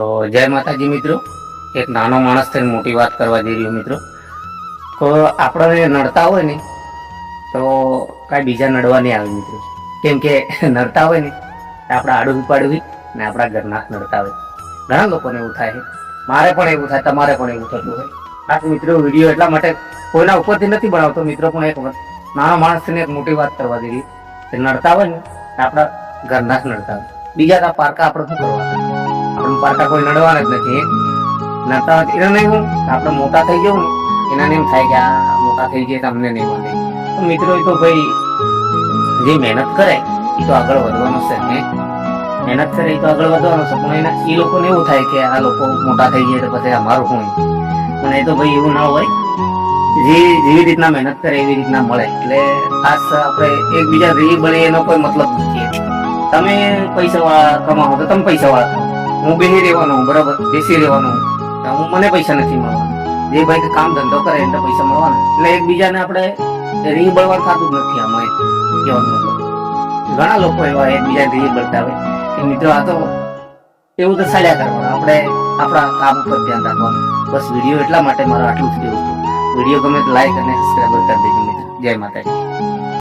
તો જય માતાજી મિત્રો, એક નાનો માણસ થઈને મોટી વાત કરવા જઈ રહ્યો મિત્રો. તો આપણે નડતા હોય ને તો કાંઈ બીજા નડવા નહીં આવે મિત્રો. કેમ કે નડતા હોય ને આપણે આડું પાડવી ને આપણા ઘરના નડતા હોય. ઘણા લોકોને એવું થાય છે, મારે પણ એવું થાય, તમારે પણ એવું થતું હોય. આ મિત્રો વિડીયો એટલા માટે કોઈના ઉપરથી નથી બનાવતો મિત્રો, પણ એક નાનો માણસ થઈને એક મોટી વાત કરવા જઈ રહ્યો. નડતા હોય ને આપણા ઘરના જ નડતા હોય, બીજા પારકા આપણે શું કરવા? આપણે પારકા કોઈ નડવાના જ નથી. નડતા એના નહીં હું આપણે મોટા થઈ જવું ને એનાને એમ થાય કે આ મોટા થઈ જાય તો અમને નહીં મળે. તો મિત્રો એ તો ભાઈ જે મહેનત કરે એ તો આગળ વધવાનો છે ને, મહેનત કરે એ તો આગળ વધવાનો છે. પણ એના એ લોકોને એવું થાય કે આ લોકો મોટા થઈ જાય તો પછી અમારું શું? પણ એ તો ભાઈ એવું ના હોય, જેવી રીતના મહેનત કરે એવી રીતના મળે. એટલે ખાસ આપણે એકબીજા રીત બને એનો કોઈ મતલબ નથી. તમે પૈસા વાળા કમાવો તો તમે પૈસા વાળા ખાઓ, હું બેસી રહેવાનો બરાબર, બેસી રહેવાનું, હું મને પૈસા નથી મળવાના. જે ભાઈ કામ ધંધો કરે એને પૈસા મળવાના. એટલે એકબીજાને આપણે રીહ બળવાનું થતું જ નથી. આમાં કહેવાનું મતલબ ઘણા લોકો એવા એકબીજા રીહ બળતા હોય કે મિત્રો આ તો એવું તો ચાલ્યા કરવાનું, આપણે આપણા કામ ઉપર ધ્યાન રાખવાનું. બસ વિડીયો એટલા માટે મારે આટલું જ કહેવું હતું. વિડીયો ગમે તો લાઈક અને સબસ્ક્રાઈબ કરી દેજો મિત્રો. જય માતાજી.